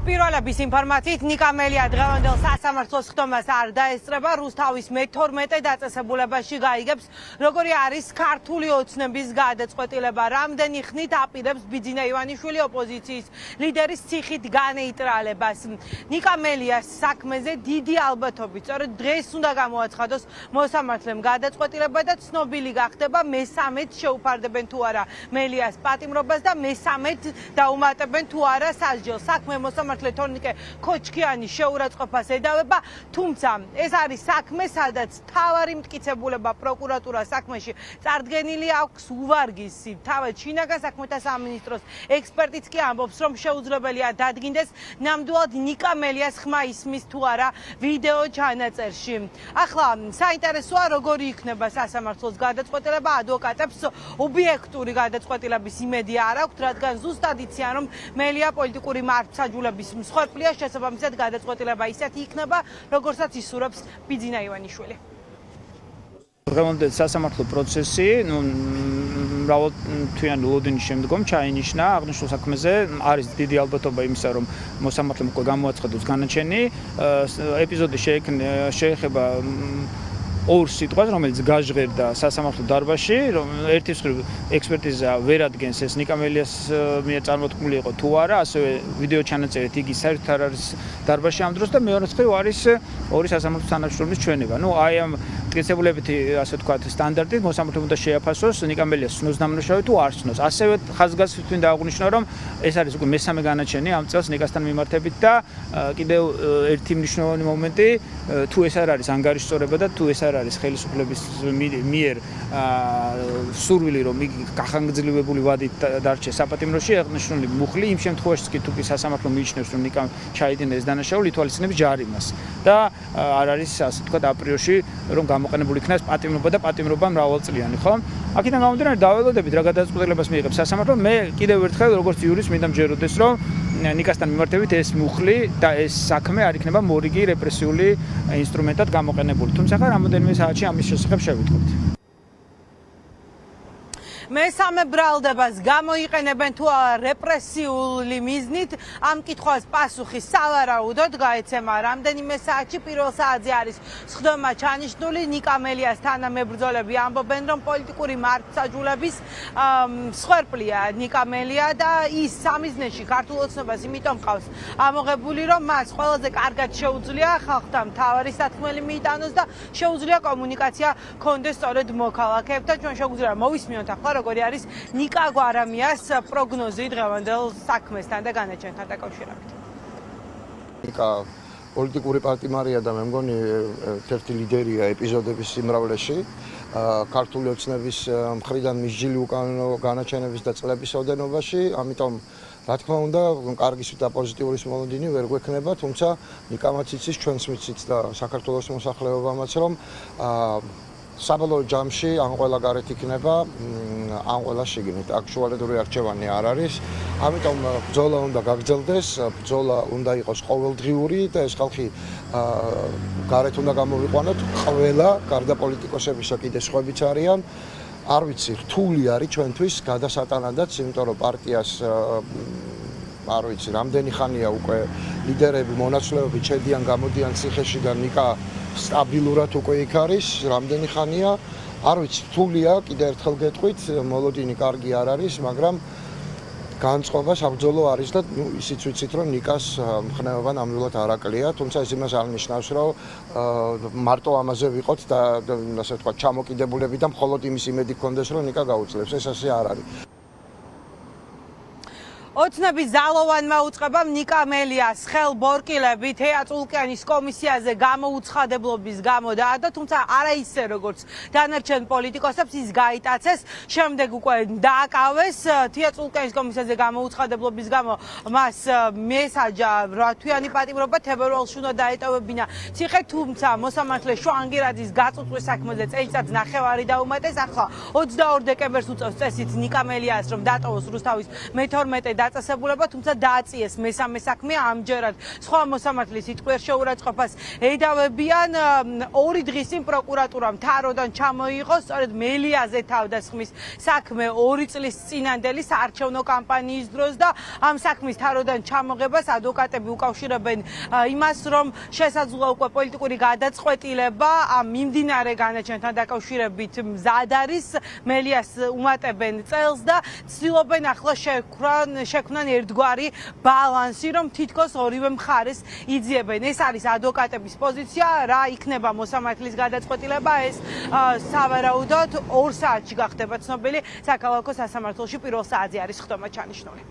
პირველების ინფორმაციით ნიკამელია დღევანდელ სასამართლოს ხდომას არ დაესწრება, რუსთავის მე-12 დაწესებულებაში გაიგებს, როგორი არის ქართული ოცნების გადაწყვეტილება, რამდენი ხნით აპირებს ბიძინა ივანიშვილი ოპოზიციის ლიდერის ციხით განეიტრალებას. ნიკამელიას საქმეზე დიდი ალბათობით სწორედ დღეს უნდა გამოაცხადოს მოსამართლემ გადაწყვეტილება და ცნობილი გახდება მე-13-ს შეუფარდებენ თუ არა მელიას პატიმრობას და მე-13-ს დაუმატებენ თუ არა სასჯელს. საქმე მოსამართლე თორნიკე ქოჩქიანი შეურაცხყოფას ედავება, თუმცა ეს არის საქმე, სადაც თავარი მტკიცებულება პროკურატურას საქმეში წარდგენილი აქვს უვარგისი. თავად შინაგან საქმეთა სამინისტროს ექსპერტიც კი ამბობს, რომ შეუძლებელია დადგინდეს ნამდვილად ნიკამელიას ხმა ისმის თუ არა ვიდეო ჩანაწერში. ახლა საინტერესოა, როგორი იქნება სასამართლოს გადაწყვეტილება. ადვოკატებს ობიექტური გადაწყვეტილების იმედი არ აქვთ, რადგან ზუსტად იციან, რომ მელია პოლიტიკური მართლმსაჯულების მსხვერპლია, შესაბამისად გადაწყვეტილება ისეთი იქნება, როგორცაც ისურვებს ბიძინა ივანიშვილი. დღევანდელი სასამართლო პროცესი, მრავალთვიანი ლოდინის შემდგომ ჩაინიშნა აღნიშნულ საქმეზე. არის დიდი ალბათობა იმისა, რომ მოსამართლემ უკვე გამოაცხადოს განაჩენი. ეპიზოდი შეეხება ორ სიტყვას, რომელიც გაჟღერდა სასამართლო დარბაზში, რომ ერთის მხრივ ექსპერტიზა ვერ ადგენს ეს ნიკამელიას მიერ წარმოთქმული იყო თუ არა, ასევე ვიდეო ჩანაწერით იგი საერთოდ არ არის დარბაზში ამ დროს და მეორე მხრივ არის ორი სასამართლო თანამშრომლის ჩვენება. აი ამ მტკიცებულებითი, ასე ვთქვათ, სტანდარტით მოსამართლემ უნდა შეაფასოს ნიკამელიას ცნოს დამნაშავე თუ არ ცნოს. ასევე ხაზგასმით მინდა აღვნიშნო, რომ ეს არის უკვე მე-3 განაჩენი ამ წელს ნიკასთან მიმართებით და კიდევ ერთი მნიშვნელოვანი მომენტი, თუ ეს არ არის ანგარიშწორება და თუ ეს არ არის ხელისუფლების მიერ სურვილი, რომ იგი გახანგრძლივებული ვადით დარჩეს საპატიმროში, აღნიშნული მუხლი იმ შემთხვევაშიც კი თუ კი სასამართლო მიიჩნევს, რომ ნიკამ ჩაიდინა ეს დანაშაული, ითვალისწინებს ჯარიმას და არ არის, ასე ვთქვათ, აპრიორში, რომ გამოყენებული იქნას პატიმრობა და პატიმრობა მრავალწლიანი, ხო? აქედან გამომდინარე დაველოდებით რა გადაწყვეტილებას მიიღებს სასამართლო. მე კიდევ ერთხელ როგორც იურისტი მინდა მჯეროდეს, რომ ნიკასთან მიმართებით ეს მუხლი და ეს საქმე არ იქნება მორიგი რეპრესიული ინსტრუმენტად გამოყენებული. თუმცა ხა რამოდენიმე საათში ამის შესახებ შევიტყობთ. მე-3 ბრალდებას გამოიყენებენ თუ რეპრესიული მიზნით, ამ კითხვას პასუხი სავარაუდოდ გაეცემა. რამდენიმე საათში პირველ საათზე არის სხდომა ჩანიშნული. ნიკამელიას თანამებრძოლები ამბობენ, რომ პოლიტიკური მართლმსაჯულების მსხვერპლია ნიკამელია და ის სამიზნეში ქართულ ოცნებას იმიტომ ყავს ამოღებული, რომ მას ყველაზე კარგად შეუძლია ხალხთან მთავარი სათქმელი მიიტანოს და შეუძლია კომუნიკაცია კონდეს სწორედ მოქალაქეებთან. ჩვენ შეგვიძლია მოვისმინოთ ახლა როგორი არის ნიკა გვარამიას პროგნოზი დღევანდელ საქმესთან და განაჩენთან დაკავშირებით. ნიკა პოლიტიკური პარტიმარია და მე მგონი ერთ-ერთი ლიდერია ეპიზოდების სიმრავლეში. ქართული ოცნების მხრიდან მისჯილი უკანონო განაჩენების და წლების ოდენობაში, ამიტომ რა თქმა უნდა, კარგი და პოზიტიური მოლოდინი ვერ გვექნება, თუმცა ნიკამაც იცის, ჩვენც ვიცით და საქართველოს მოსახლეობამაც, რომ საბოლოო ჯამში ან ყველა გარეთ იქნება, ან ყველა შიგნით. აქცუალედური არჩევანი არ არის. ამიტომ ბრძოლა უნდა გაგრძელდეს, ბრძოლა უნდა იყოს ყოველდღიური და ეს ხალხი გარეთ უნდა გამოვიყვანოთ ყველა, გარდა პოლიტიკოსებისა კიდე სხვაებიც არიან. არ ვიცი, რთული არის ჩვენთვის გადასატანადაც, იმიტომ რომ პარტიას არ ვიცი, რამდენი ხანია უკვე ლიდერები, მონაცვლეობები ჩედიან, გამოდიან ციხეში და ნიკა სტაბილურად უკვე იქ არის, რამდენი ხანია, არ ვიცი, რთულია, კიდე ერთხელ გეტყვით, მოლოდინი კარგი არ არის, მაგრამ განწყობა საბრძოლო არის და ისიც ვიცით, რომ ნიკას მხნეობა ნამდვილად არ აკლია, თუმცა ეს იმას არ ნიშნავს, რომ მარტო ამაზე ვიყოთ და ასე ვთქვათ, ჩამოკიდებულები და მხოლოდ იმის იმედი გქონდეს, რომ ნიკა გაუძლებს, ეს ასე არ არის. ოცნების ზალოვანმა უწყებამ ნიკამელიას ხელბორკილებით თეატრულკიანის კომისიაზე გამოუცხადებლობის გამო დაადო, თუმცა არა ისე როგორც დანარჩენ პოლიტიკოსებს ის გაიტაცეს, შემდეგ უკვე დააკავეს თეატრულკიანის კომისიაზე გამოუცხადებლობის გამო მას მესაჯა 8-თვიანი პატიმრობა თებერვალში უნდა დაეტოვებინა ციხე, თუმცა მოსამართლე შვანგირაძის გაწუწვის საქმეზე წელიწადს ნახევარი დაუმატეს. ახლა 22 დეკემბერს უწევს წესით ნიკამელიას, რომ დატოვოს რუსთავის მე-12 დაწესებულება, თუმცა დააწიეს მესამე საქმე ამჯერად. სხვა მოსამართლის სიტყვიერ შეურაცხყოფას ედავებიან. 2 დღის წინ პროკურატურამ თაროდან ჩამოიღო სწორედ მელიაზე თავდასხმის საქმე 2 წლის წინანდელი საარჩევნო კამპანიის დროს და ამ საქმის თაროდან ჩამოღებას ადვოკატები უკავშირებენ იმას, რომ შესაძლოა უკვე პოლიტიკური გადაწყვეტილება ამ მიმდინარე განაჩენთან დაკავშირებით მზად არის. მელიას უმატებენ წელს და ცდილობენ ახლა შექმნან ერთგვარი ბალანსი, რომ თითქოს ორივე მხარეს იძიებენ. ეს არის ადვოკატების პოზიცია, რა იქნება მოსამართლის გადაწყვეტილება, ეს სავარაუდოდ 2 საათში გახდება ცნობილი. საქალაქო სასამართლოში პირველ საათზე არის ხდომა ჩანიშნული.